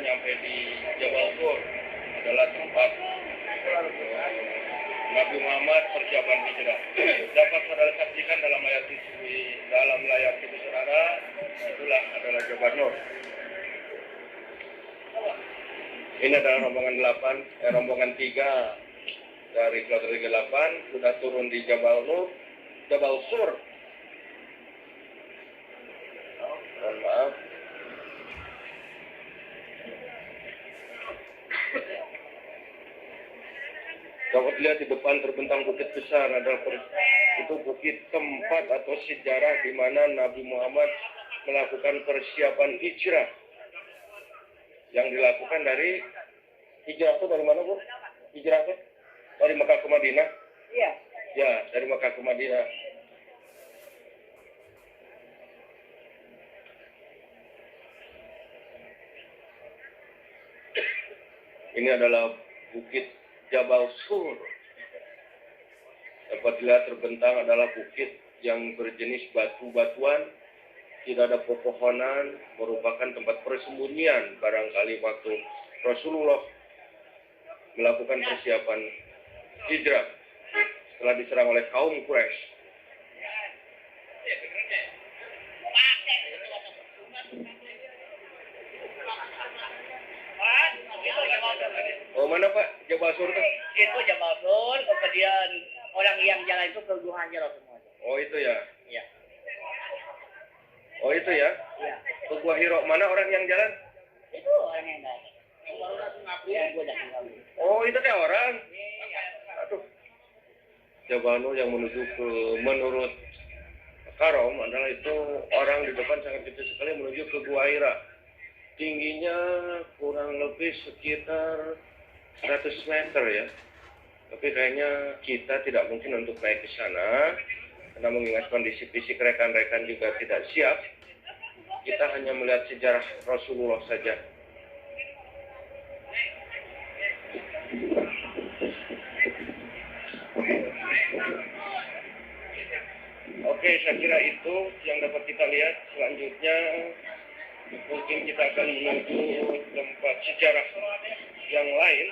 nyampe di Jabal Tur adalah tempat Nabi Muhammad persiapan hijrah. Dapat saudara saksikan dalam layar TV saudara, itulah adalah Jabal Nur. Ini adalah rombongan 3 dari kloter 38 sudah turun di Jabal Nur, Jabal Sur. Mohon maaf. Dapat lihat di depan terbentang bukit besar adalah itu bukit tempat atau sejarah di mana Nabi Muhammad melakukan persiapan hijrah. Yang dilakukan dari hijrah itu dari mana, Bu? Hijrah itu dari Mekah ke Madinah? Iya. Ya, dari Mekah ke Madinah. Ini adalah bukit Jabal Sur. Dapat dilihat terbentang adalah bukit yang berjenis batu-batuan. Tidak ada pepohonan, merupakan tempat persembunyian barangkali waktu Rasulullah melakukan persiapan hijrah setelah diserang oleh kaum Quraisy. Oh, mana Pak? Jabal Sur itu? Itu Jabal Sur, kemudian orang yang jalan itu ke Gua Hira semua. Oh, itu ya? Iya. Oh, itu ya? Iya. Ke Gua Hira. Mana orang yang jalan? Itu orang yang jalan. Yang gua udah tinggal. Oh, itu teh orang? Iya. Aduh. Jabal Nur yang menuju ke, menurut Karom adalah itu orang di depan sangat kecil sekali menuju ke Gua Hira. Tingginya kurang lebih sekitar 100 meter ya. Tapi kayaknya kita tidak mungkin untuk naik ke sana. Karena mengingat kondisi fisik rekan-rekan juga tidak siap. Kita hanya melihat sejarah Rasulullah saja. Oke, saya kira itu yang dapat kita lihat. Selanjutnya mungkin kita akan menuju tempat sejarah yang lain.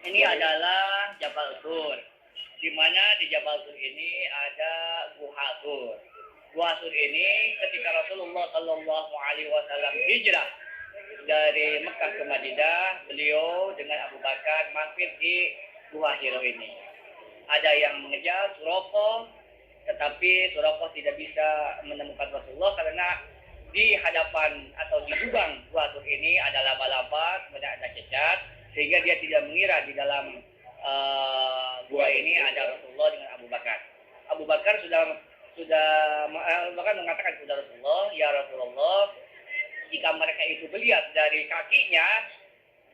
Ini adalah Jabal Sur. Di mana di Jabal Sur ini ada Gua Sur. Gua Sur ini ketika Rasulullah Shallallahu Alaihi Wasallam hijrah dari Mekah ke Madinah, beliau dengan Abu Bakar mampir di Gua Hira ini. Ada yang mengejar Suroko, tetapi Suroko tidak bisa menemukan Rasulullah karena di hadapan atau di lubang Gua Sur ini ada laba-laba, kemudian ada cacat, sehingga dia tidak mengira di dalam gua ini ada Rasulullah dengan Abu Bakar. Abu Bakar sudah bahkan mengatakan kepada Rasulullah, ya Rasulullah, jika mereka itu melihat dari kakinya,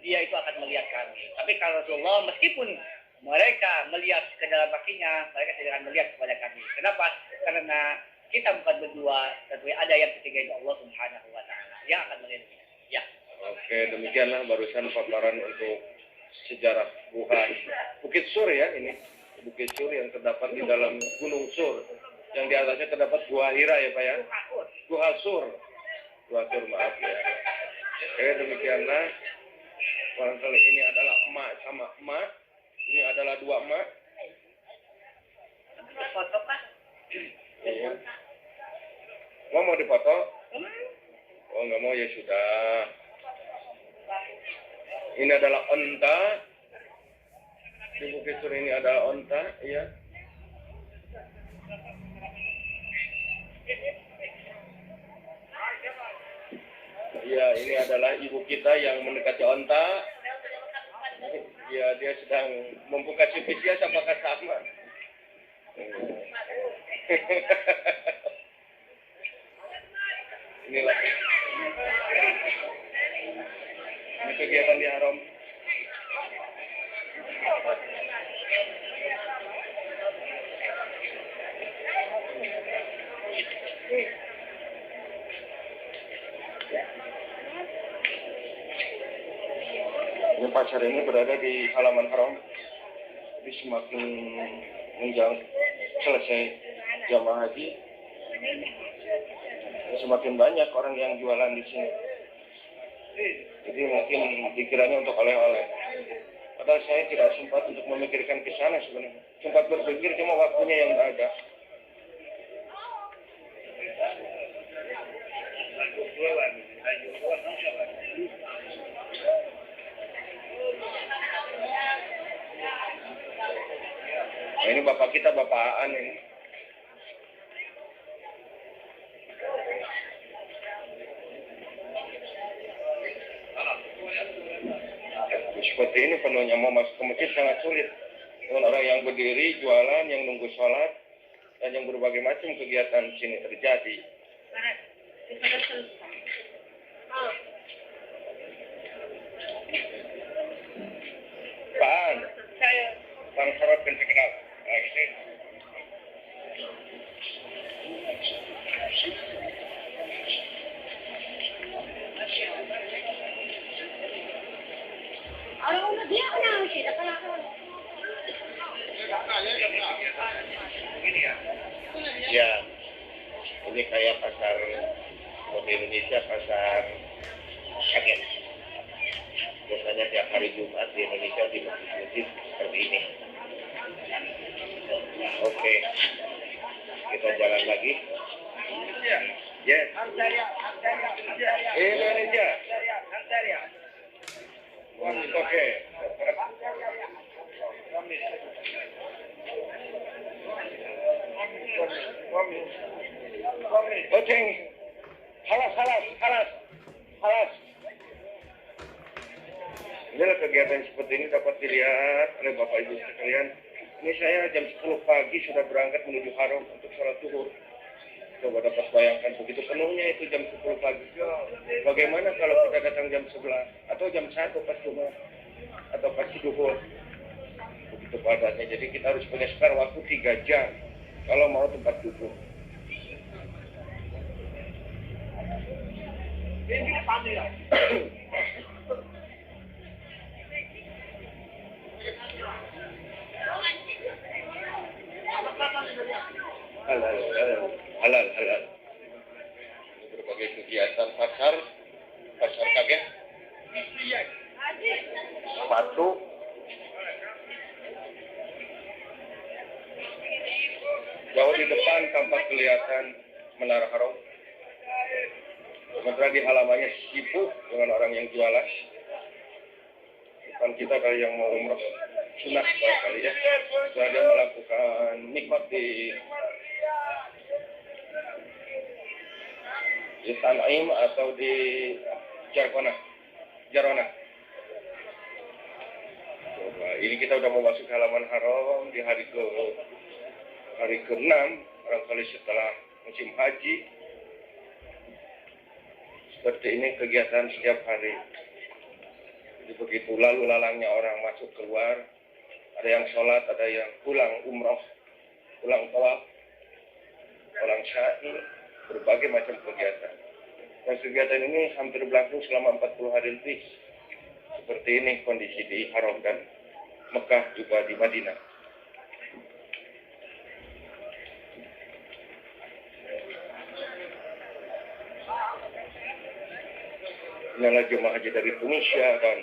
dia itu akan melihat kami. Tapi kalau Rasulullah, meskipun mereka melihat ke dalam kakinya, mereka tidak akan melihat kepada kami. Kenapa? Karena kita bukan berdua, tetapi ada yang ketiga itu Allah Subhanahu wa Ta'ala yang akan melihat. Ya. Oke, demikianlah barusan paparan untuk sejarah Bukit Sur ya ini. Bukit Sur yang terdapat di dalam Gunung Sur. Yang di atasnya terdapat Gua Hira ya Pak ya? Gua Sur. Gua Sur, maaf ya. Oke, demikianlah. Barangkali ini adalah emak sama emak. Ini adalah 2 emak. Foto Pak. Iya. Mau dipoto? Oh, nggak mau ya sudah. Ini adalah onta. Di Bukit Sur ini ada onta, ya. Ya, ini adalah ibu kita yang mendekati onta. Ya, dia sedang membuka CPCS apakah sama? Inilah. Ini kegiatan di Haram. Ini pacar ini berada di halaman Haram. Jadi semakin menjauh selesai jamaah haji, Semakin banyak orang yang jualan di sini. Jadi mungkin dikiranya untuk oleh-oleh. Padahal saya tidak sempat untuk memikirkan ke sana sebenarnya. Sempat berpikir cuma waktunya yang nggak ada. Nah, ini bapak kita, Bapak Aan ini. Seperti ini penuhnya, mau masuk ke masjid sangat sulit. Dengan orang yang berdiri, jualan, yang nunggu sholat, dan yang berbagai macam kegiatan di sini terjadi. Pak, Bang Sorot dan Sekenal. Ya, ini kayak pasar di Indonesia, pasar kaget. Biasanya tiap hari Jumat di Indonesia di masjid seperti ini. Oke, kita jalan lagi. Yes. Indonesia. Oke. Oke. Halas. Inilah kegiatan seperti ini dapat dilihat oleh Bapak Ibu sekalian. Ini saya jam 10 pagi sudah berangkat menuju Haram untuk sholat zuhur. Coba dapat bayangkan begitu penuhnya itu jam 10 pagi. Bagaimana kalau kita datang jam 11 atau jam 1 pas Jumat atau pas zuhur? Begitu padatnya. Jadi kita harus punya spare waktu 3 jam kalau mau tempat duduk. Halal. Berbagai kegiatan pasar kaget, sepatu, jauh di depan tampak kelihatan Menara Haram. Sementara di halamannya sibuk dengan orang yang jualan. Depan kita ada yang mau umroh sunnah barangkali ya. Sudah ada melakukan nikmat di Tan'im atau di Jarona. Coba, ini kita udah mau masuk halaman Haram di hari ke-6, barangkali setelah musim haji. Seperti ini kegiatan setiap hari. Jadi begitu lalu lalangnya orang masuk keluar, ada yang sholat, ada yang pulang umroh, pulang tawaf, pulang sa'i, berbagai macam kegiatan. Dan kegiatan ini hampir berlangsung selama 40 hari lebih. Seperti ini kondisi di Haram dan Mekah juga di Madinah. Inilah jemaah haji dari Tunisia dan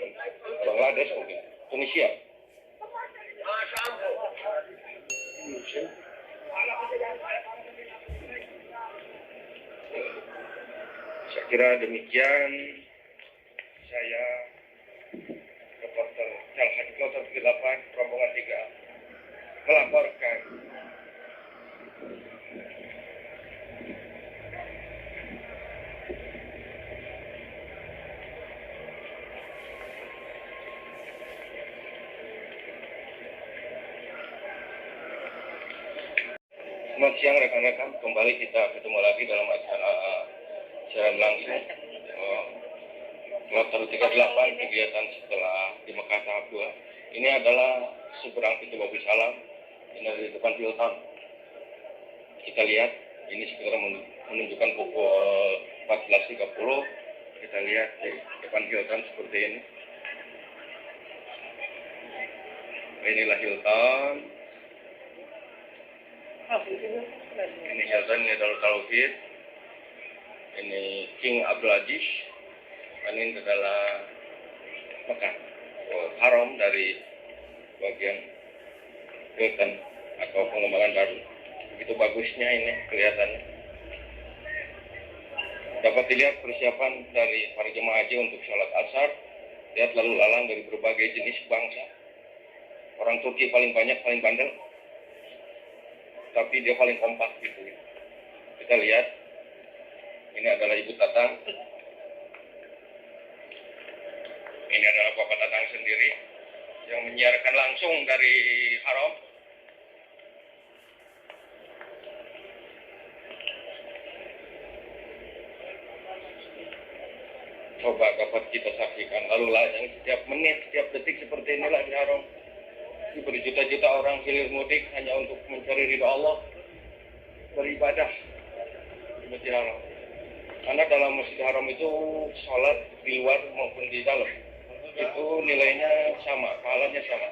Bangladesh mungkin. Tunisia. Saya kira demikian saya reporter Haji Kloter 8 rombongan 3 melaporkan. Selamat siang rekan-rekan, kembali kita ketemu lagi dalam acara siaran langsung Kloter 38 kegiatan setelah di Mekah tahap 2. Ini adalah seberang pintu Babi Salam, ini di depan Hilton. Kita lihat ini sekitar menunjukkan pukul 14.30. Kita lihat di depan Hilton seperti ini. Inilah Hilton. Ini Sultan Darul Tauhid. Ini King Abdul Aziz. Ini adalah Mekah, haram dari bagian Sultan atau pengembangan baru. Begitu bagusnya ini kelihatannya. Dapat dilihat persiapan dari para jemaah haji untuk sholat asar. Lihat lalu lalang dari berbagai jenis bangsa. Orang Turki paling banyak, paling bandel. Tapi dia paling kompak gitu. Kita lihat. Ini adalah Ibu Tatang. Ini adalah Bapak Tatang sendiri yang menyiarkan langsung dari haram. Coba dapat kita saksikan lalu lalang setiap menit, setiap detik seperti inilah di haram. Berjuta-juta orang hilir mudik hanya untuk mencari ridha Allah, beribadah di Masjid Haram. Karena dalam Masjid Haram itu sholat di luar maupun di dalam itu nilainya sama, pahalanya sama.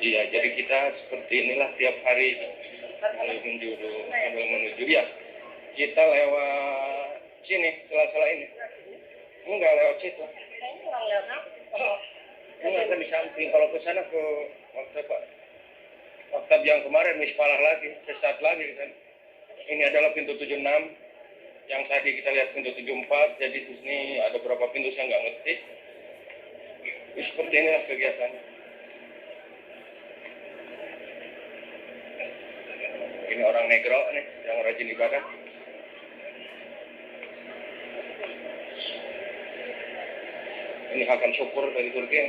Iya, jadi kita seperti inilah tiap hari menuju ya. Kita lewat sini, sela-sela ini. Enggak lewat situ. Enggak kan di samping. Kalau ke sana ke maktab yang kemarin mispalah lagi, sesat lagi kan. Ini adalah pintu 76. Yang tadi kita lihat pintu 74. Jadi di sini ada beberapa pintu saya nggak ngerti. Seperti inilah kegiatannya. Ini orang negro nih yang rajin ibadah. Ini Hakan Syukur dari Turki.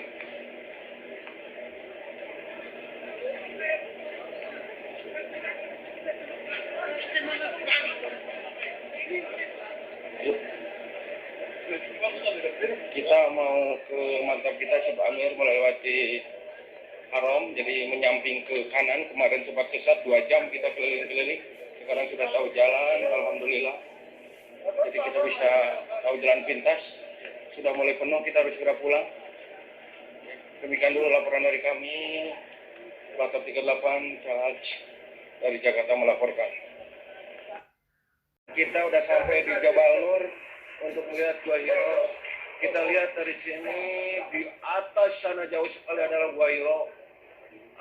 Kita mau ke mantap kita Syekh Amir melewati haram, jadi menyamping ke kanan. Kemarin sempat sesat 2 jam kita keliling-keliling. Sekarang sudah tahu jalan, alhamdulillah. Jadi kita bisa tahu jalan pintas. Sudah mulai penuh, kita harus segera pulang. Demikian dulu laporan dari kami. Batak 38 Cahaj dari Jakarta melaporkan. Kita udah sampai di Jabal Nur untuk melihat Gua Hiro. Kita lihat dari sini di atas sana jauh sekali adalah Gua Hiro.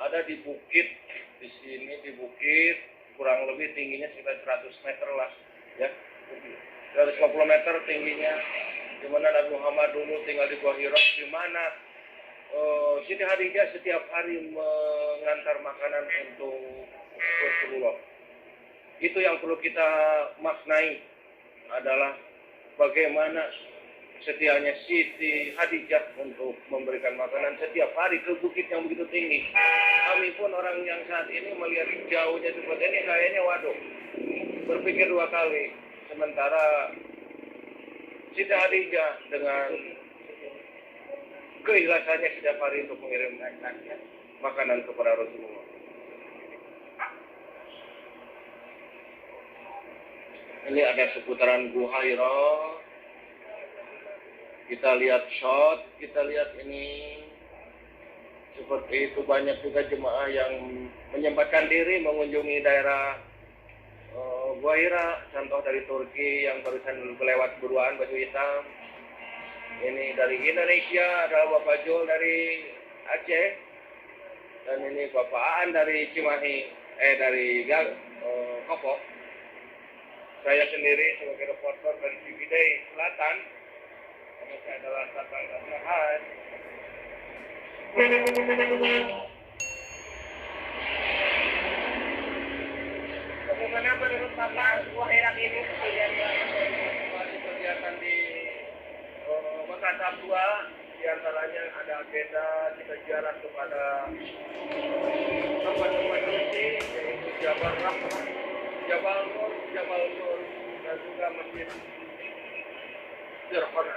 Ada di bukit, di sini di bukit kurang lebih tingginya sekitar 100 meter lah, ya. 150 meter tingginya. Di mana Nabi Muhammad dulu tinggal di Gua Hiro, di mana Siti Khadijah setiap hari mengantar makanan untuk Rasulullah. Itu yang perlu kita maknai adalah bagaimana setianya Siti Khadijah untuk memberikan makanan setiap hari ke bukit yang begitu tinggi. Kami pun orang yang saat ini melihat jauhnya seperti ini kayaknya waduh, berpikir 2 kali. Sementara Siti Khadijah dengan keikhlasannya setiap hari untuk mengirimkan makanan kepada Rasulullah. Ini ada seputaran Gua Hiro. Kita lihat shot, kita lihat ini seperti itu. Banyak juga jemaah yang menyempatkan diri mengunjungi daerah Gua Hiro. Contoh dari Turki yang barusan kelewat buruan baju hitam. Ini dari Indonesia ada Bapak Jul dari Aceh, dan ini Bapak Aan dari Cimahi, dari Kopo. Saya sendiri sebagai reporter dari Ciwidey Selatan. Saya adalah Tatang Tatang. Bagaimana menurut Bapak Gua Hiro ini kegiatan di Mekah tahap 2? Di antaranya ada agenda kita ziarah kepada tempat-tempat suci, yaitu Jabal Rahmah, Jabal Nur, dan juga Masjid Zirhona,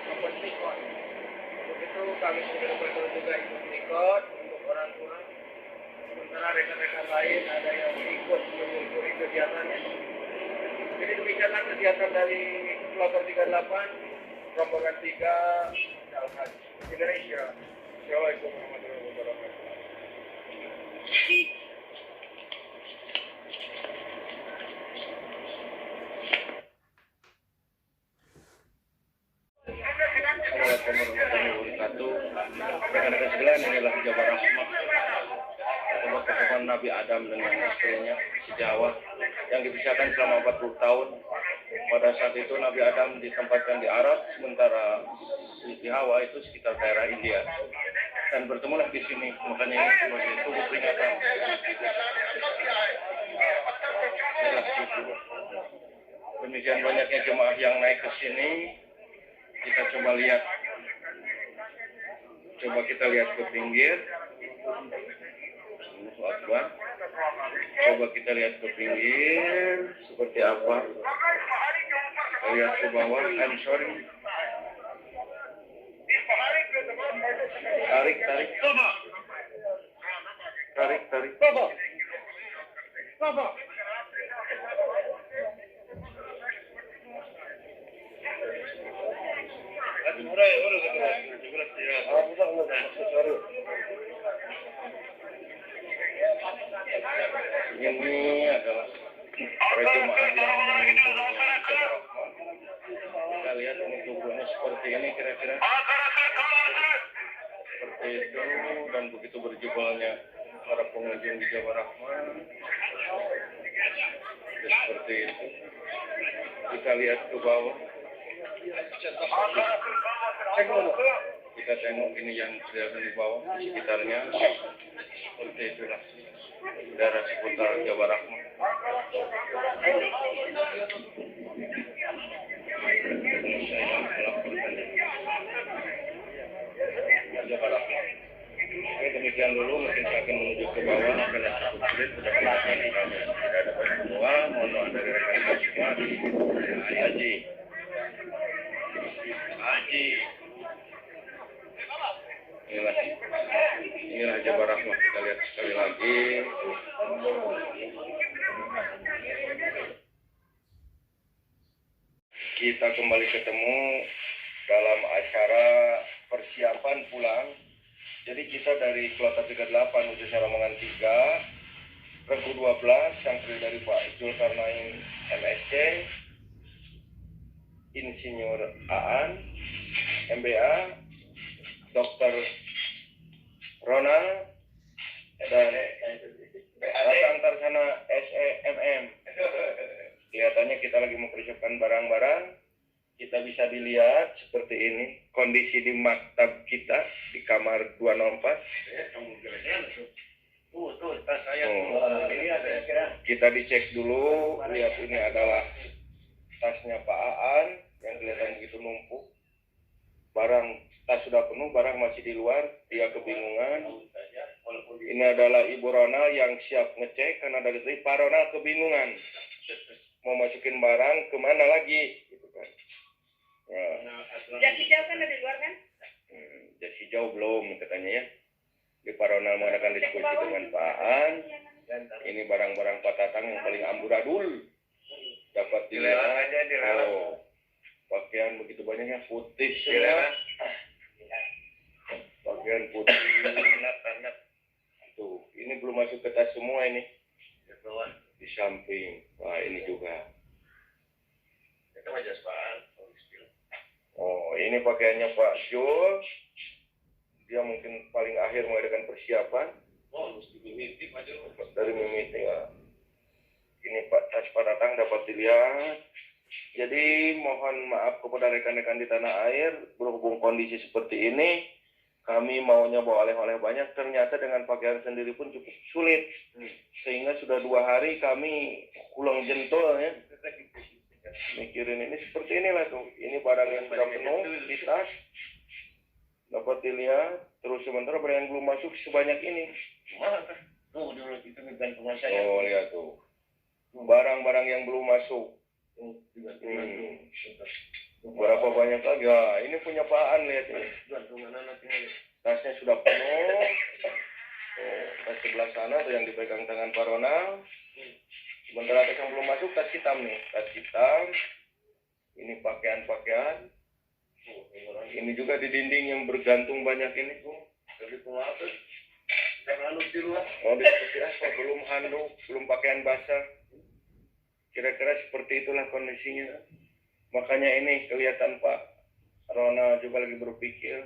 tempat nikot. Untuk itu kami sudah betul juga ikut nikot untuk orang tua. Sementara rekan-rekan lain ada yang ikut menyusuri kegiatannya. Jadi demikianlah kegiatan dari Kloter 38 rombongan 3 Al-Hajj Indonesia. Assalamualaikum warahmatullahi wabarakatuh. Assalamualaikum warahmatullahi wabarakatuh. Rekan-rekan sekalian, inilah Jabar Rahmah. Pertemuan Nabi Adam dengan istrinya Jawa yang dipisahkan selama 40 tahun. Pada saat itu Nabi Adam ditempatkan di Arab, sementara Siti Hawa itu sekitar daerah India. Dan bertemulah di sini, makanya ini sebagai tubuh peringatan. Demikian banyaknya jemaah yang naik ke sini. Kita coba lihat. Coba kita lihat ke pinggir. Allahu Akbar. Coba kita lihat ke pinggir seperti apa. Kita lihat ke bawah. I'm sorry. Tarik. Baba. Ini adalah para jemaah yang kita lihat ini tubuhnya seperti ini kira-kira seperti itu, dan begitu berjubalnya para pengunjung di Jawa Rahman seperti itu. Kita lihat ke bawah, kita tengok ini yang kelihatan di bawah di sekitarnya seperti itulah daerah seputar Jawa Rahman. Jawa Rahman. Oke, demikian dulu, mungkin saya akan menuju ke bawah karena cukup sulit sudah kelihatan kami tidak ada banyak semua. Mohon doa dari rekan-rekan semua. Haji. Inilah Jawa Rahman. Kita lihat sekali lagi. Kita kembali ketemu dalam acara persiapan pulang. Jadi kita dari Kloter 38 usaha rombongan 3 Regu 12 yang terdiri dari Pak Zulkarnain MSc, Insinyur Aan MBA, Dr. Ronald, dan Rasa Antarsana SEMM. Kelihatannya kita lagi mempersiapkan barang-barang. Kita bisa dilihat seperti ini kondisi di maktab kita di kamar 204. Kita dicek dulu, lihat ini adalah tasnya Pak Aan yang kelihatan begitu numpuk. Barang tas sudah penuh, barang masih di luar, dia kebingungan. Ini adalah Ibu Ronald yang siap ngecek karena dari tadi Pak Ronald kebingungan mau masukin barang kemana lagi, gitu kan. Jas hijau kan ada di luar kan? Jas hijau belum katanya ya. Di Pak Ronald mengadakan diskusi dengan Pak Aan. Ini barang-barang Pak Tatang yang paling amburadul. Dapat dilihat. Oh, pakaian begitu banyaknya putih semua. Pakaian putih. Tuh, ini belum masuk ke tas semua ini. Di samping. Wah, ini juga. Oh, ini pakaiannya Pak Jul. Dia mungkin paling akhir mengadakan persiapan. Oh, mesti mimiti Pak Jul. Dari mimiti ya. Ini Pak tas Pak Tatang dapat dilihat. Jadi mohon maaf kepada rekan-rekan di tanah air, berhubung kondisi seperti ini, kami maunya bawa oleh-oleh banyak, ternyata dengan pakaian sendiri pun cukup sulit. Sehingga sudah 2 hari kami pulang jentol ya. Mikirin ini seperti inilah tuh. Ini barang yang sudah penuh di tas. Dapat dilihat. Terus sementara barang yang belum masuk sebanyak ini. Oh, lihat tuh. Barang-barang yang belum masuk. Berapa banyak lagi? Ya, ini punya Pak Aan, lihat ini. Tasnya sudah penuh. Tas sebelah sana tuh yang dipegang tangan Pak Ronald. Sementara tas yang belum masuk tas hitam nih. Tas hitam. Ini pakaian-pakaian. Ini juga di dinding yang bergantung banyak ini tuh. Dari pengatur. Dan handuk di luar. Oh, di seperti apa? Belum handuk, belum pakaian basah. Kira-kira seperti itulah kondisinya. Makanya ini kelihatan Pak Rona juga lagi berpikir.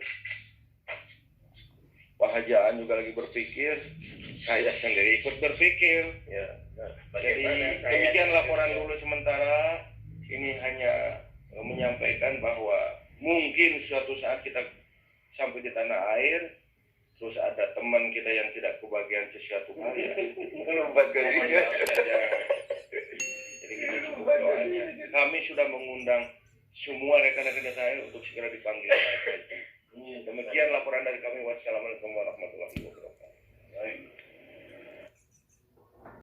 Pak Hajaan juga lagi berpikir. Saya sendiri ikut berpikir. Ya. Jadi demikian laporan dulu sementara. Ini hanya menyampaikan bahwa mungkin suatu saat kita sampai di tanah air, terus ada teman kita yang tidak kebagian sesuatu hal ya. Jadi kita cukup doanya. Kami sudah mengundang semua rekan-rekan saya untuk segera dipanggil.